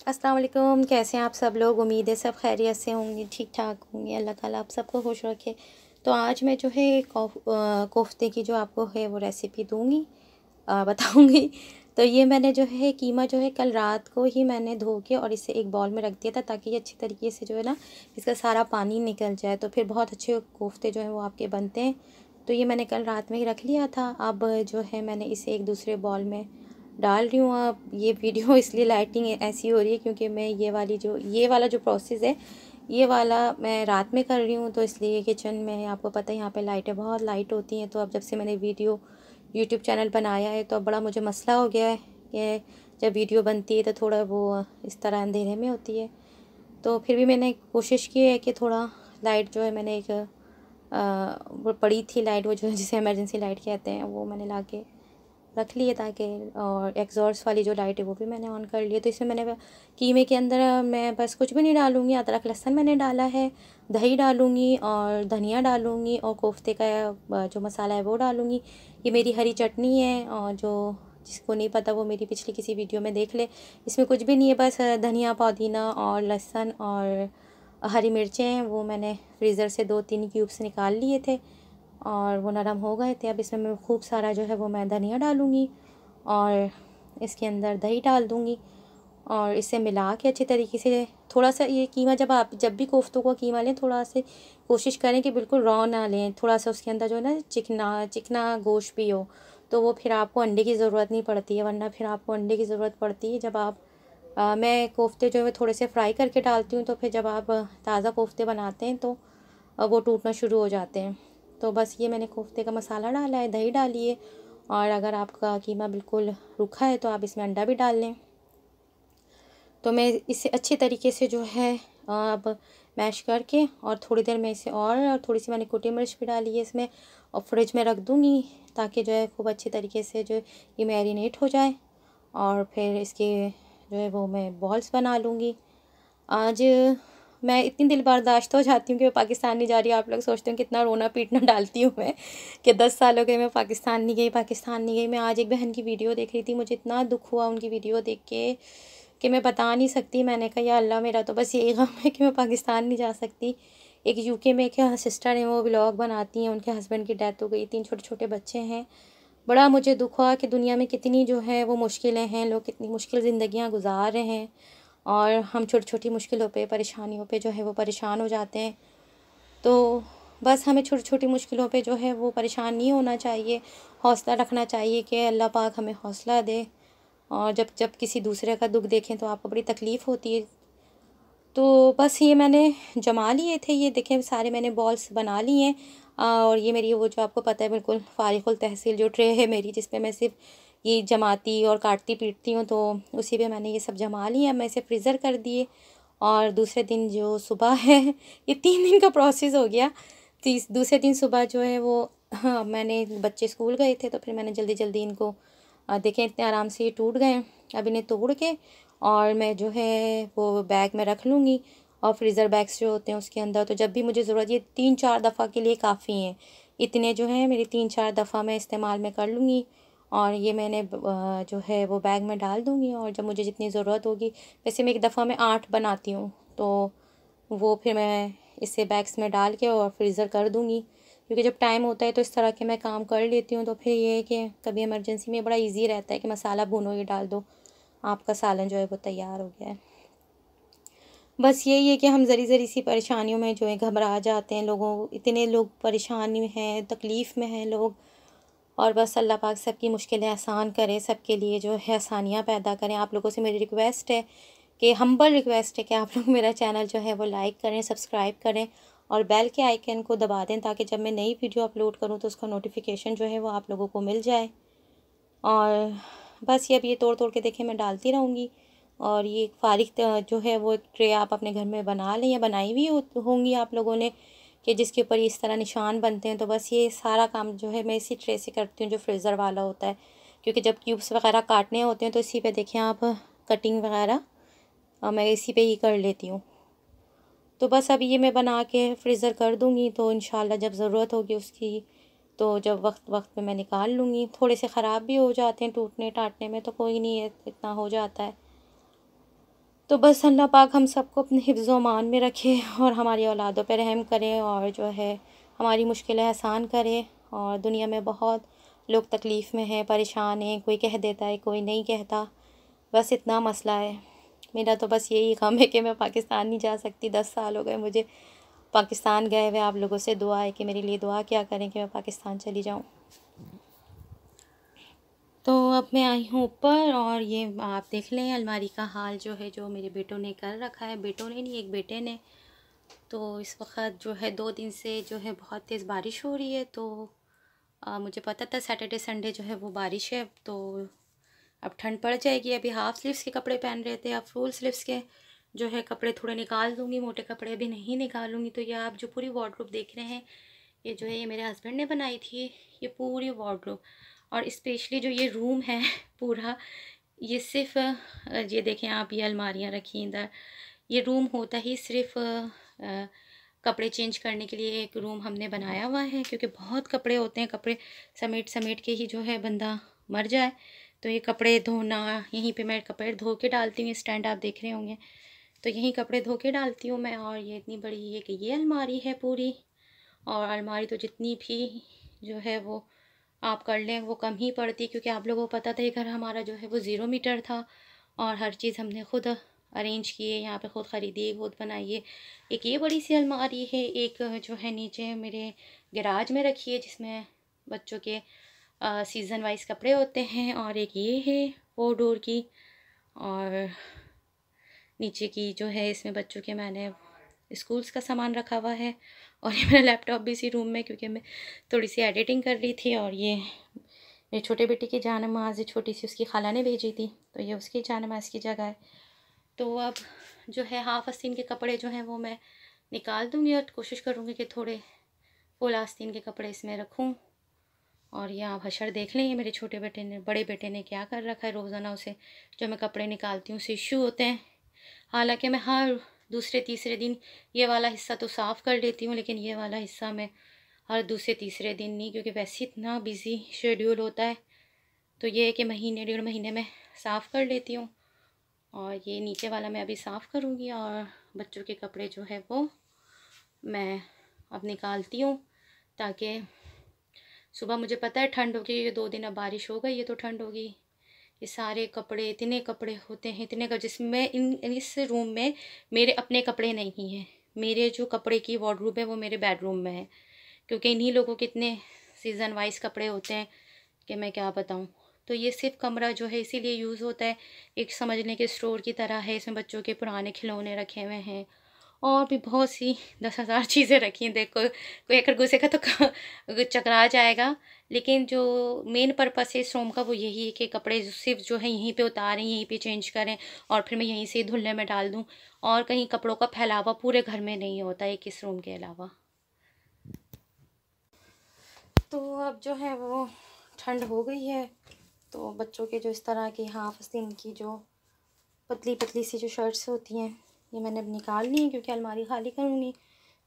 अस्सलाम वालेकुम। कैसे हैं आप सब लोग? उम्मीद है सब खैरियत से होंगे, ठीक ठाक होंगे। अल्लाह ताला आप सबको खुश रखे। तो आज मैं जो है कोफ्ते की जो आपको है वो रेसिपी दूंगी, बताऊंगी। तो ये मैंने जो है कीमा जो है कल रात को ही मैंने धो के और इसे एक बाउल में रख दिया था, ताकि ये अच्छी तरीके से जो है ना इसका सारा पानी निकल जाए, तो फिर बहुत अच्छे कोफ्ते जो हैं वो आपके बनते हैं। तो ये मैंने कल रात में ही रख लिया था। अब जो है मैंने इसे एक दूसरे बाउल में डाल रही हूँ। अब ये वीडियो इसलिए लाइटिंग ऐसी हो रही है क्योंकि मैं ये वाला जो प्रोसेस है ये वाला मैं रात में कर रही हूँ, तो इसलिए किचन में आपको पता है यहाँ पे लाइटें बहुत लाइट होती हैं। तो अब जब से मैंने वीडियो यूट्यूब चैनल बनाया है तो अब बड़ा मुझे मसला हो गया है कि जब वीडियो बनती है तो थोड़ा वो इस तरह अंधेरे में होती है। तो फिर भी मैंने कोशिश की है कि थोड़ा लाइट जो है मैंने एक वो पड़ी थी लाइट, वो जो जिसे इमरजेंसी लाइट कहते हैं, वो मैंने ला के रख लिए, ताकि और एग्जॉस्ट वाली जो लाइट है वो भी मैंने ऑन कर ली। तो इसमें मैंने कीमे के अंदर मैं बस कुछ भी नहीं डालूँगी। अदरक लहसुन मैंने डाला है, दही डालूँगी और धनिया डालूँगी और कोफ्ते का जो मसाला है वो डालूँगी। ये मेरी हरी चटनी है, और जो जिसको नहीं पता वो मेरी पिछली किसी वीडियो में देख ले। इसमें कुछ भी नहीं है, बस धनिया पुदीना और लहसुन और हरी मिर्चें हैं, वो मैंने फ्रीज़र से 2-3 क्यूब्स निकाल लिए थे और वो नरम हो गए थे। अब इसमें मैं खूब सारा जो है वो मैं धनिया डालूँगी और इसके अंदर दही डाल दूँगी और इसे मिला के अच्छी तरीके से थोड़ा सा ये कीमा जब भी कोफ्तों का कीमा लें, थोड़ा से कोशिश करें कि बिल्कुल रॉ ना लें, थोड़ा सा उसके अंदर जो है ना चिकना चिकना गोश्त भी हो, तो वो फिर आपको अंडे की ज़रूरत नहीं पड़ती है। वरना फिर आपको अंडे की ज़रूरत पड़ती है जब आप मैं कोफ्ते जो है थोड़े से फ्राई करके डालती हूँ, तो फिर जब आप ताज़ा कोफ्ते बनाते हैं तो वो टूटना शुरू हो जाते हैं। तो बस ये मैंने कोफ्ते का मसाला डाला है, दही डाली है, और अगर आपका कीमा बिल्कुल रूखा है तो आप इसमें अंडा भी डाल लें। तो मैं इसे अच्छी तरीके से जो है अब मैश करके और थोड़ी देर में इसे और थोड़ी सी मैंने कुटी मिर्च भी डाली है इसमें, और फ्रिज में रख दूँगी, ताकि जो है खूब अच्छी तरीके से जो ये मैरिनेट हो जाए। और फिर इसके जो है वो मैं बॉल्स बना लूँगी। आज मैं इतनी दिल बर्दाश्त हो जाती हूँ कि मैं पाकिस्तान नहीं जा रही। आप लोग सोचते हो कितना रोना पीटना डालती हूँ मैं, कि 10 साल हो गए मैं पाकिस्तान नहीं गई। मैं आज एक बहन की वीडियो देख रही थी, मुझे इतना दुख हुआ उनकी वीडियो देख के कि मैं बता नहीं सकती। मैंने कहा या अल्लाह, मेरा तो बस यही गम है कि मैं पाकिस्तान नहीं जा सकती। एक यूके में एक सिस्टर हैं, वो व्लॉग बनाती हैं, उनके हस्बैंड की डेथ हो गई, 3 छोटे छोटे बच्चे हैं। बड़ा मुझे दुख हुआ कि दुनिया में कितनी जो है वो मुश्किलें हैं, लोग कितनी मुश्किल ज़िंदगियाँ गुजार रहे हैं, और हम छोटी छोटी मुश्किलों पे परेशानियों पे जो है वो परेशान हो जाते हैं। तो बस हमें छोटी छोटी मुश्किलों पे जो है वो परेशान नहीं होना चाहिए, हौसला रखना चाहिए कि अल्लाह पाक हमें हौसला दे। और जब जब किसी दूसरे का दुख देखें तो आपको बड़ी तकलीफ़ होती है। तो बस ये मैंने जमा लिए थे, ये देखें सारे मैंने बॉल्स बना लिए हैं। और ये मेरी वो जो आपको पता है बिल्कुल फारिकुल तहसील जो ट्रे है मेरी, जिस पे मैं सिर्फ ये जमाती और काटती पीटती हूँ, तो उसी पे मैंने ये सब जमा लिया। मैं इसे फ्रीज़र कर दिए, और दूसरे दिन जो सुबह है ये 3 दिन का प्रोसेस हो गया। दूसरे दिन सुबह जो है वो हाँ, मैंने बच्चे स्कूल गए थे तो फिर मैंने जल्दी जल्दी इनको देखें इतने आराम से ये टूट गए। अब इन्हें तोड़ के और मैं जो है वो बैग में रख लूँगी, और फ्रीज़र बैग्स जो होते हैं उसके अंदर, तो जब भी मुझे ज़रूरत, ये 3-4 दफ़ा के लिए काफ़ी हैं। इतने जो हैं मेरी 3-4 दफ़ा मैं इस्तेमाल में कर लूँगी, और ये मैंने जो है वो बैग में डाल दूँगी, और जब मुझे जितनी ज़रूरत होगी, वैसे मैं एक दफ़ा में 8 बनाती हूँ, तो वो फिर मैं इसे बैग्स में डाल के और फ्रीज़र कर दूँगी। क्योंकि जब टाइम होता है तो इस तरह के मैं काम कर लेती हूँ, तो फिर ये है कि कभी इमरजेंसी में बड़ा ईज़ी रहता है कि मसाला भूनो, ये डाल दो, आपका सालन जो है वो तैयार हो गया है। बस यही है कि हम ज़री सी परेशानियों में जो है घबरा जाते हैं। इतने लोग परेशानी में हैं, तकलीफ़ में हैं लोग, और बस अल्लाह पाक सबकी मुश्किलें आसान करे, सबके लिए जो है आसानियाँ पैदा करें। आप लोगों से मेरी रिक्वेस्ट है कि हम्बल रिक्वेस्ट है कि आप लोग मेरा चैनल जो है वो लाइक करें, सब्सक्राइब करें, और बेल के आइकन को दबा दें, ताकि जब मैं नई वीडियो अपलोड करूँ तो उसका नोटिफिकेशन जो है वो आप लोगों को मिल जाए। और बस ये अब ये तोड़ तोड़ के देखें मैं डालती रहूँगी। और ये जो है वो एक ट्रे आप अपने घर में बना लें, या बनाई हुई होंगी आप लोगों ने, कि जिसके ऊपर इस तरह निशान बनते हैं। तो बस ये सारा काम जो है मैं इसी ट्रे से करती हूँ जो फ्रीज़र वाला होता है, क्योंकि जब क्यूब्स वगैरह काटने होते हैं तो इसी पे देखें आप कटिंग वगैरह मैं इसी पे ही कर लेती हूँ। तो बस अब ये मैं बना के फ्रीज़र कर दूँगी, तो इंशाल्लाह जब ज़रूरत होगी उसकी, तो जब वक्त वक्त पे मैं निकाल लूँगी। थोड़े से ख़राब भी हो जाते हैं टूटने टाटने में, तो कोई नहीं है, इतना हो जाता है। तो बस अल्लाह पाक हम सबको अपने हिफ्ज़ व अमान में रखे और हमारी औलादों पर रहम करे और जो है हमारी मुश्किलें आसान करे। और दुनिया में बहुत लोग तकलीफ़ में हैं, परेशान हैं, कोई कह देता है, कोई नहीं कहता, बस इतना मसला है। मेरा तो बस यही गम है कि मैं पाकिस्तान नहीं जा सकती। 10 साल हो गए मुझे पाकिस्तान गए हुए। आप लोगों से दुआ है कि मेरे लिए दुआ क्या करें कि मैं पाकिस्तान चली जाऊँ। तो अब मैं आई हूँ ऊपर और ये आप देख लें अलमारी का हाल जो है, जो मेरे बेटों ने कर रखा है। बेटों ने नहीं, एक बेटे ने। तो इस वक्त जो है 2 दिन से जो है बहुत तेज़ बारिश हो रही है। तो मुझे पता था सैटरडे संडे जो है वो बारिश है, तो अब ठंड पड़ जाएगी। अभी हाफ़ स्लीव्स के कपड़े पहन रहे थे, अब फुल स्लीव्स के जो है कपड़े थोड़े निकाल दूँगी, मोटे कपड़े अभी नहीं निकालूँगी। तो ये आप जो पूरी वार्डरोब देख रहे हैं, ये जो है ये मेरे हस्बैंड ने बनाई थी, ये पूरी वार्डरोब। और स्पेशली जो ये रूम है पूरा, ये सिर्फ़ ये देखें आप, ये अलमारियाँ रखी इधर। ये रूम होता ही सिर्फ़ कपड़े चेंज करने के लिए एक रूम हमने बनाया हुआ है, क्योंकि बहुत कपड़े होते हैं, कपड़े समेट समेट के ही जो है बंदा मर जाए। तो ये कपड़े धोना, यहीं पे मैं कपड़े धो के डालती हूँ, स्टैंड आप देख रहे होंगे, तो यहीं कपड़े धो के डालती हूँ मैं। और ये इतनी बड़ी है कि ये अलमारी है पूरी। और अलमारी तो जितनी भी जो है वो आप कर लें वो कम ही पड़ती, क्योंकि आप लोगों को पता था ये घर हमारा जो है वो 0 मीटर था और हर चीज़ हमने खुद अरेंज किए, यहाँ पे खुद ख़रीदी, खुद बनाई। एक ये बड़ी सी अलमारी है, एक जो है नीचे मेरे गैराज में रखी है, जिसमें बच्चों के सीज़न वाइज कपड़े होते हैं। और एक ये है 4 डोर की, और नीचे की जो है इसमें बच्चों के मैंने स्कूल्स का सामान रखा हुआ है। और ये मेरा लैपटॉप भी इसी रूम में, क्योंकि मैं थोड़ी सी एडिटिंग कर रही थी। और ये मेरे छोटे बेटे की जानमाज़ छोटी सी उसकी खाला ने भेजी थी, तो ये उसकी जानमाज़ की जगह है। तो अब जो है हाफ़ आस्तीन के कपड़े जो हैं वो मैं निकाल दूँगी और कोशिश करूँगी कि थोड़े फुल आस्तीन के कपड़े इसमें रखूँ। और ये आप हशर देख लें, ये मेरे छोटे बेटे ने, बड़े बेटे ने क्या कर रखा है। रोज़ाना उसे जो मैं कपड़े निकालती हूँ उसे इशू होते हैं। हालांकि मैं हर दूसरे तीसरे दिन ये वाला हिस्सा तो साफ़ कर लेती हूँ, लेकिन ये वाला हिस्सा मैं हर दूसरे तीसरे दिन नहीं, क्योंकि वैसे इतना बिज़ी शेड्यूल होता है। तो ये है कि महीने 1.5 महीने में साफ़ कर लेती हूँ। और ये नीचे वाला मैं अभी साफ़ करूँगी, और बच्चों के कपड़े जो है वो मैं अब निकालती हूँ, ताकि सुबह मुझे पता है ठंड होगी। ये 2 दिन अब बारिश हो गई है तो ठंड होगी। ये सारे कपड़े, इतने कपड़े होते हैं, इतने का, जिसमें इस रूम में मेरे अपने कपड़े नहीं हैं। मेरे जो कपड़े की वार्डरोब है वो मेरे बेडरूम में है, क्योंकि इन्हीं लोगों के इतने सीज़न वाइज कपड़े होते हैं कि मैं क्या बताऊँ। तो ये सिर्फ कमरा जो है इसीलिए यूज़ होता है, एक समझ लें कि स्टोर की तरह है। इसमें बच्चों के पुराने खिलौने रखे हुए हैं, और भी बहुत सी 10,000 चीज़ें रखी हैं। देखो कोई अगर घुसेगा तो चकरा जाएगा। लेकिन जो मेन पर्पस है इस रूम का वो यही है कि कपड़े सिर्फ जो है यहीं पे उतारें, यहीं पे चेंज करें, और फिर मैं यहीं से धुलने में डाल दूँ। और कहीं कपड़ों का फैलावा पूरे घर में नहीं होता एक इस रूम के अलावा। तो अब जो है वो ठंड हो गई है, तो बच्चों के जो इस तरह की हाफ आस्तीन की जो पतली पतली सी जो शर्ट्स होती हैं, ये मैंने अब निकाल ली है, क्योंकि अलमारी खाली करूँगी।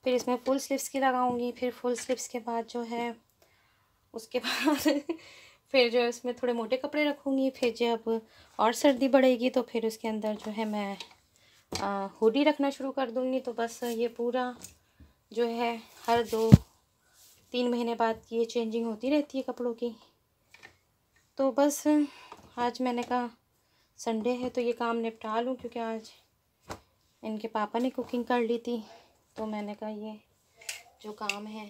फिर इसमें फुल स्लीव्स की लगाऊंगी। फिर फुल स्लीव्स के बाद जो है उसके बाद फिर जो है उसमें थोड़े मोटे कपड़े रखूँगी। फिर जब और सर्दी बढ़ेगी तो फिर उसके अंदर जो है मैं हुडी रखना शुरू कर दूँगी। तो बस ये पूरा जो है हर 2-3 महीने बाद ये चेंजिंग होती रहती है कपड़ों की। तो बस आज मैंने कहा संडे है तो ये काम निपटा लूँ, क्योंकि आज इनके पापा ने कुकिंग कर ली थी, तो मैंने कहा ये जो काम है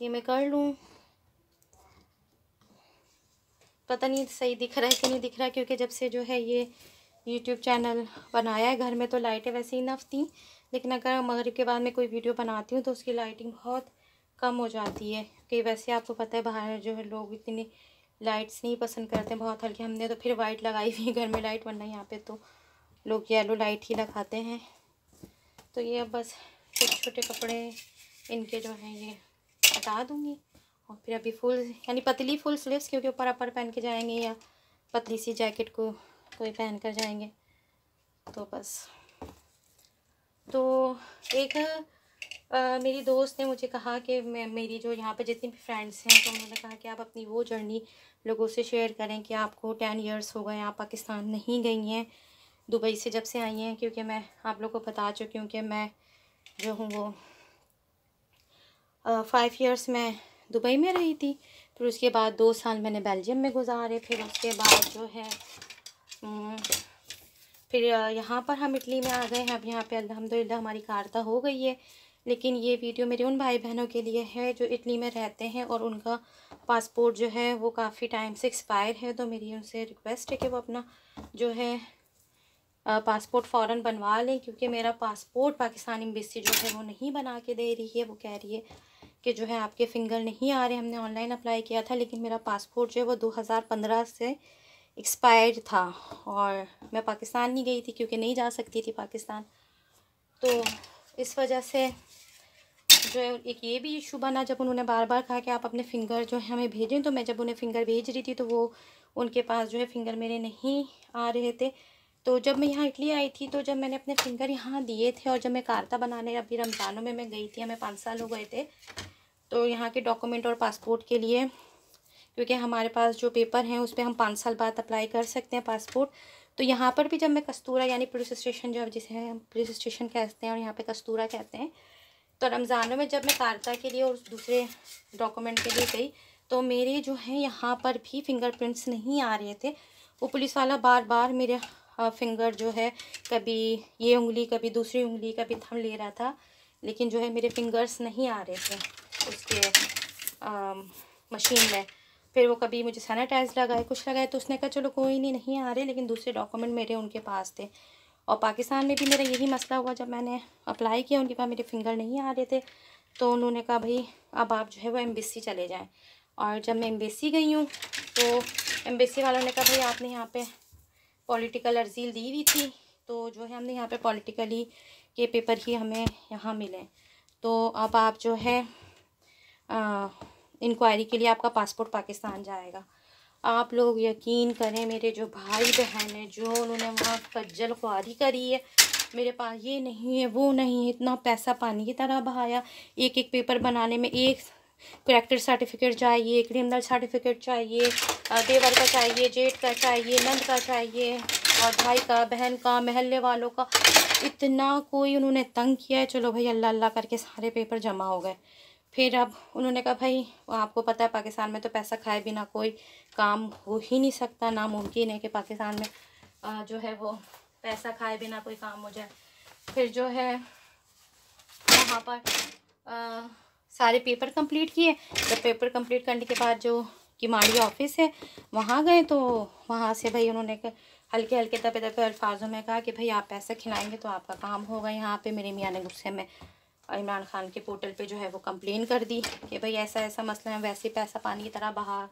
ये मैं कर लूँ। पता नहीं सही दिख रहा है कि नहीं दिख रहा है, क्योंकि जब से जो है ये यूट्यूब चैनल बनाया है घर में तो लाइटें वैसे ही इनफ थी, लेकिन अगर मगरिब के बाद मैं कोई वीडियो बनाती हूँ तो उसकी लाइटिंग बहुत कम हो जाती है। कि वैसे आपको पता है बाहर जो है लोग इतनी लाइट्स नहीं पसंद करते, बहुत हल्की। हमने तो फिर वाइट लगाई हुई है घर में लाइट, वरना यहाँ पे तो लोग येलो लाइट ही लगाते हैं। तो ये अब बस छोटे छोटे कपड़े इनके जो हैं ये हटा दूँगी, और फिर अभी फुल यानी पतली फुल स्लीव्स, क्योंकि ऊपर अपर पहन के जाएंगे या पतली सी जैकेट को कोई पहन कर जाएंगे। तो बस तो एक मेरी दोस्त ने मुझे कहा कि मेरी जो यहाँ पे जितनी भी फ्रेंड्स हैं, तो उन्होंने कहा कि आप अपनी वो जर्नी लोगों से शेयर करें कि आपको 10 इयर्स हो गए, आप पाकिस्तान नहीं गई हैं, दुबई से जब से आई हैं, क्योंकि मैं आप लोगों को बता चुकी हूँ कि मैं जो हूँ वो 5 इयर्स मैं दुबई में रही थी। फिर उसके बाद 2 साल मैंने बेल्जियम में गुजारे। फिर उसके बाद जो है फिर यहाँ पर हम इटली में आ गए हैं। अब यहाँ पे अल्हम्दुलिल्लाह हमारी कारता हो गई है। लेकिन ये वीडियो मेरे उन भाई बहनों के लिए है जो इटली में रहते हैं और उनका पासपोर्ट जो है वो काफ़ी टाइम से एक्सपायर है। तो मेरी उनसे रिक्वेस्ट है कि वो अपना जो है पासपोर्ट फ़ौरन बनवा लें, क्योंकि मेरा पासपोर्ट पाकिस्तान एम्बेसी जो है वो नहीं बना के दे रही है। वो कह रही है कि जो है आपके फ़िंगर नहीं आ रहे। हमने ऑनलाइन अप्लाई किया था, लेकिन मेरा पासपोर्ट जो है वो 2015 से एक्सपायर्ड था और मैं पाकिस्तान नहीं गई थी क्योंकि नहीं जा सकती थी पाकिस्तान। तो इस वजह से जो है एक ये भी इशू बना, जब उन्होंने बार बार कहा कि आप अपने फ़िंगर जो है हमें भेजें। तो मैं जब उन्हें फ़िंगर भेज रही थी तो वो उनके पास जो है फ़िंगर मेरे नहीं आ रहे थे। तो जब मैं यहाँ इटली आई थी, तो जब मैंने अपने फ़िंगर यहाँ दिए थे और जब मैं कारता बनाने अभी रमज़ानों में मैं गई थी, हमें 5 साल हो गए थे, तो यहाँ के डॉक्यूमेंट और पासपोर्ट के लिए, क्योंकि हमारे पास जो पेपर हैं उस पर हम 5 साल बाद अप्लाई कर सकते हैं पासपोर्ट। तो यहाँ पर भी जब मैं कस्तूरा यानी पुलिस स्टेशन जो जिसे हम पुलिस स्टेशन कहते हैं और यहाँ पे कस्तूरा कहते हैं, तो रमज़ानों में जब मैं कारता के लिए और दूसरे डॉक्यूमेंट के लिए गई, तो मेरे जो है यहाँ पर भी फ़िंगरप्रिंट्स नहीं आ रहे थे। वो पुलिस वाला बार बार मेरे फ़िंगर जो है कभी ये उंगली कभी दूसरी उंगली कभी थंब ले रहा था, लेकिन जो है मेरे फ़िंगर्स नहीं आ रहे थे उसके मशीन में। फिर वो कभी मुझे सैनिटाइज़ लगाए कुछ लगाए, तो उसने कहा चलो कोई नहीं, नहीं आ रहे, लेकिन दूसरे डॉक्यूमेंट मेरे उनके पास थे। और पाकिस्तान में भी मेरा यही मसला हुआ, जब मैंने अप्लाई किया उनके पास मेरे फ़िंगर नहीं आ रहे थे। तो उन्होंने कहा भाई अब आप जो है वो एम्बेसी चले जाएं। और जब मैं एम्बेसी गई हूँ तो एम्बेसी वालों ने कहा भाई आपने यहाँ पे पॉलिटिकल अर्जील दी हुई थी, तो जो है हमने यहाँ पे पॉलिटिकली के पेपर ही हमें यहाँ मिले। तो अब आप जो है इंक्वायरी के लिए आपका पासपोर्ट पाकिस्तान जाएगा। आप लोग यकीन करें, मेरे जो भाई बहन हैं जो उन्होंने वहाँ खज्जल ख्वारी करी है, मेरे पास ये नहीं है वो नहीं है, इतना पैसा पानी की तरह बहाया। एक एक पेपर बनाने में एक करेक्टर सर्टिफिकेट चाहिए, क्रिमिनल सर्टिफिकेट चाहिए, देवर का चाहिए, जेठ का चाहिए, नंद का चाहिए और भाई का, बहन का, महल्ले वालों का, इतना कोई उन्होंने तंग किया है। चलो भाई अल्लाह अल्लाह करके सारे पेपर जमा हो गए। फिर अब उन्होंने कहा भाई आपको पता है पाकिस्तान में तो पैसा खाए बिना कोई काम हो ही नहीं सकता, नामुमकिन है कि पाकिस्तान में जो है वो पैसा खाए बिना कोई काम हो जाए। फिर जो है वहाँ पर सारे पेपर कंप्लीट किए। जब पेपर कंप्लीट करने के बाद जो किमाड़ी ऑफिस है वहाँ गए, तो वहाँ से भाई उन्होंने हल्के हल्के दबे दबे अल्फाजों में कहा कि भाई आप पैसा खिलाएंगे तो आपका काम होगा। यहाँ पे मेरे मियाँ ने गुस्से में इमरान खान के पोर्टल पे जो है वो कंप्लेन कर दी कि भाई ऐसा ऐसा मसला है, वैसे पैसा पानी की तरह बहा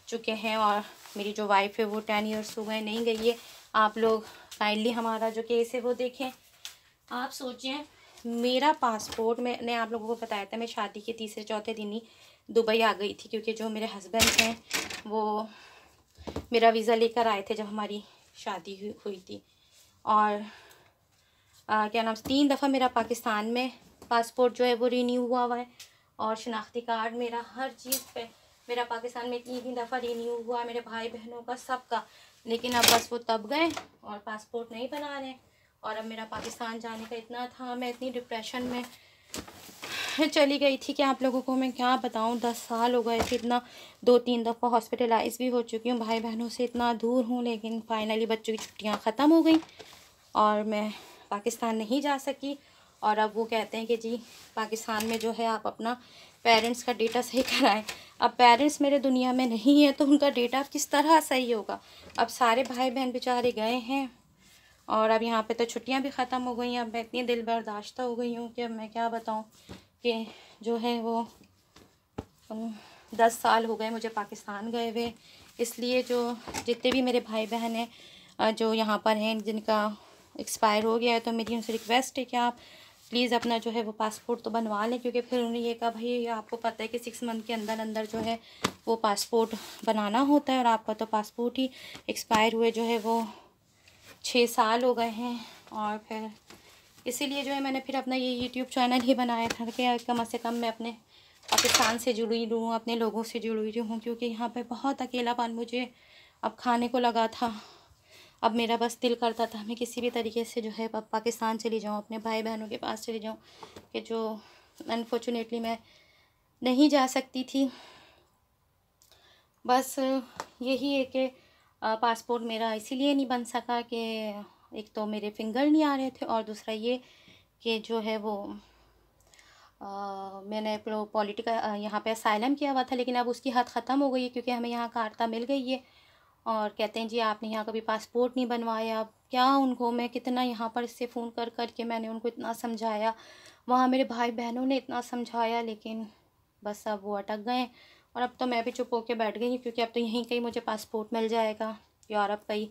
चुके हैं और मेरी जो वाइफ है वो 10 इयर्स हो गए नहीं गई है। आप लोग काइंडली हमारा जो केस है वो देखें। आप सोचें, मेरा पासपोर्ट मैंने आप लोगों को बताया था, मैं शादी के तीसरे चौथे दिन ही दुबई आ गई थी, क्योंकि जो मेरे हस्बैंड हैं वो मेरा वीज़ा लेकर आए थे जब हमारी शादी हुई थी। और क्या नाम 3 दफ़ा मेरा पाकिस्तान में पासपोर्ट जो है वो रिन्यू हुआ है और शनाख्ती कार्ड मेरा हर चीज़ पे मेरा पाकिस्तान में 3 दफ़ा रिन्यू हुआ, मेरे भाई बहनों का सबका। लेकिन अब बस वो तब गए और पासपोर्ट नहीं बना रहे। और अब मेरा पाकिस्तान जाने का इतना था, मैं इतनी डिप्रेशन में चली गई थी कि आप लोगों को मैं क्या बताऊं। 10 साल हो गए थे, इतना 2-3 दफ़ा हॉस्पिटलाइज भी हो चुकी हूँ, भाई बहनों से इतना दूर हूँ। लेकिन फाइनली बच्चों की छुट्टियाँ ख़त्म हो गई और मैं पाकिस्तान नहीं जा सकी। और अब वो कहते हैं कि जी पाकिस्तान में जो है आप अपना पेरेंट्स का डेटा सही कराएं। अब पेरेंट्स मेरे दुनिया में नहीं है तो उनका डेटा किस तरह सही होगा। अब सारे भाई बहन बेचारे गए हैं और अब यहाँ पे तो छुट्टियाँ भी ख़त्म हो गई हैं। अब मैं इतनी दिल बर्दाश्त हो गई हूँ कि अब मैं क्या बताऊँ कि जो है वो 10 साल हो गए मुझे पाकिस्तान गए हुए। इसलिए जो जितने भी मेरे भाई बहन हैं जो यहाँ पर हैं जिनका एक्सपायर हो गया है, तो मेरी उनसे रिक्वेस्ट है कि आप प्लीज़ अपना जो है वो पासपोर्ट तो बनवा लें। क्योंकि फिर उन्होंने ये कहा भाई आपको पता है कि 6 मंथ के अंदर अंदर जो है वो पासपोर्ट बनाना होता है और आपका तो पासपोर्ट ही एक्सपायर हुए जो है वो 6 साल हो गए हैं। और फिर इसीलिए जो है मैंने फिर अपना ये यूट्यूब चैनल ही बनाया था कि कम से कम मैं अपने पाकिस्तान से जुड़ी रहूँ, अपने लोगों से जुड़ी रहूँ, क्योंकि यहाँ पे बहुत अकेलापन मुझे अब खाने को लगा था। अब मेरा बस दिल करता था मैं किसी भी तरीके से जो है पाकिस्तान चली जाऊँ, अपने भाई बहनों के पास चली जाऊँ, कि जो अनफॉर्चुनेटली मैं नहीं जा सकती थी। बस यही है कि पासपोर्ट मेरा इसीलिए नहीं बन सका कि एक तो मेरे फिंगर नहीं आ रहे थे, और दूसरा ये कि जो है वो मैंने पॉलिटिकल यहाँ पे असाइलम किया हुआ था, लेकिन अब उसकी हद ख़त्म हो गई है क्योंकि हमें यहाँ कार्ता मिल गई है। और कहते हैं जी आपने यहाँ कभी पासपोर्ट नहीं बनवाया। अब क्या उनको मैं कितना यहाँ पर इससे फ़ोन कर कर के मैंने उनको इतना समझाया, वहाँ मेरे भाई बहनों ने इतना समझाया, लेकिन बस अब वो अटक गए। और अब तो मैं भी चुप होके बैठ गई क्योंकि अब तो यहीं कहीं मुझे पासपोर्ट मिल जाएगा। यूरोप का ही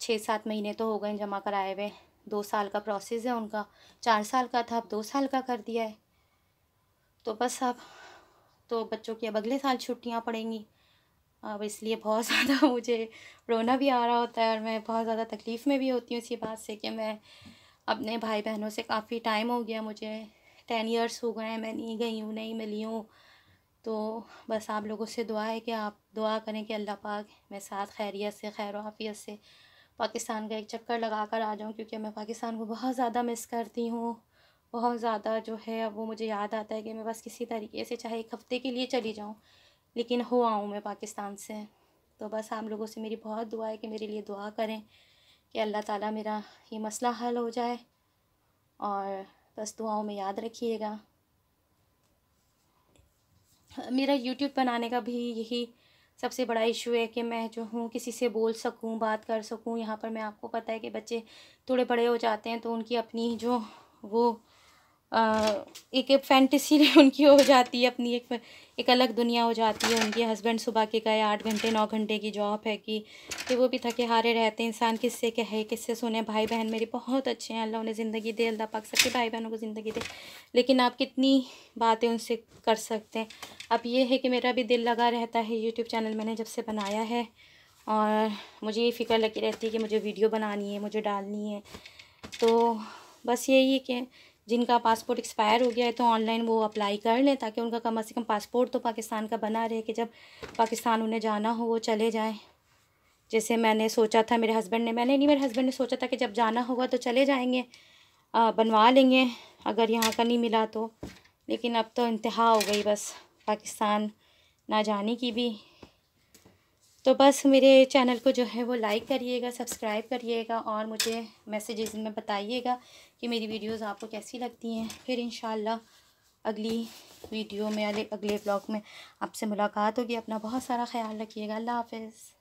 6-7 महीने तो हो गए जमा कराए हुए, 2 साल का प्रोसेस है उनका, 4 साल का था अब 2 साल का कर दिया है। तो बस अब तो बच्चों की अब अगले साल छुट्टियां पड़ेंगी। अब इसलिए बहुत ज़्यादा मुझे रोना भी आ रहा होता है, और मैं बहुत ज़्यादा तकलीफ़ में भी होती हूँ इसी बात से कि मैं अपने भाई बहनों से काफ़ी टाइम हो गया, मुझे 10 इयर्स हो गए हैं मैं नहीं गई हूँ, नहीं मिली हूँ। तो बस आप लोगों से दुआ है कि आप दुआ करें कि अल्लाह पाक मेरे साथ खैरियत से, खैर आफियत से पाकिस्तान का एक चक्कर लगा कर आ जाऊँ, क्योंकि मैं पाकिस्तान को बहुत ज़्यादा मिस करती हूँ। बहुत ज़्यादा जो है अब वो मुझे याद आता है कि मैं बस किसी तरीके से चाहे 1 हफ़्ते के लिए चली जाऊँ, लेकिन हो आऊँ मैं पाकिस्तान से। तो बस आप लोगों से मेरी बहुत दुआ है कि मेरे लिए दुआ करें कि अल्लाह ताला मेरा ये मसला हल हो जाए, और बस दुआओं में याद रखिएगा। मेरा यूट्यूब बनाने का भी यही सबसे बड़ा इशू है कि मैं जो हूँ किसी से बोल सकूँ, बात कर सकूँ। यहाँ पर मैं आपको पता है कि बच्चे थोड़े बड़े हो जाते हैं तो उनकी अपनी जो वो एक फैंटेसी उनकी हो जाती है, अपनी एक अलग दुनिया हो जाती है उनकी। हस्बैंड सुबह के गए 8 घंटे 9 घंटे की जॉब है कि वो भी थके हारे रहते हैं। इंसान किससे कहे, किससे सुने। भाई बहन मेरे बहुत अच्छे हैं, अल्लाह उन्हें ज़िंदगी दे, अल्लाह पाक सबके भाई बहनों को ज़िंदगी दे, लेकिन आप कितनी बातें उनसे कर सकते हैं। अब ये है कि मेरा भी दिल लगा रहता है, यूट्यूब चैनल मैंने जब से बनाया है, और मुझे ये फ़िक्र लगी रहती है कि मुझे वीडियो बनानी है, मुझे डालनी है। तो बस यही है कि जिनका पासपोर्ट एक्सपायर हो गया है तो ऑनलाइन वो अप्लाई कर लें, ताकि उनका कम से कम पासपोर्ट तो पाकिस्तान का बना रहे, कि जब पाकिस्तान उन्हें जाना हो वो चले जाएं। जैसे मैंने सोचा था, मेरे हस्बैंड ने, मैंने नहीं, मेरे हस्बैंड ने सोचा था कि जब जाना होगा तो चले जाएंगे, बनवा लेंगे अगर यहाँ का नहीं मिला तो। लेकिन अब तो इंतहा हो गई बस पाकिस्तान ना जाने की भी। तो बस मेरे चैनल को जो है वो लाइक करिएगा, सब्सक्राइब करिएगा, और मुझे मैसेजेस में बताइएगा कि मेरी वीडियोस आपको कैसी लगती हैं। फिर इंशाल्लाह अगली वीडियो में, अगले ब्लॉग में आपसे मुलाकात होगी। अपना बहुत सारा ख्याल रखिएगा। अल्लाह हाफ़िज़।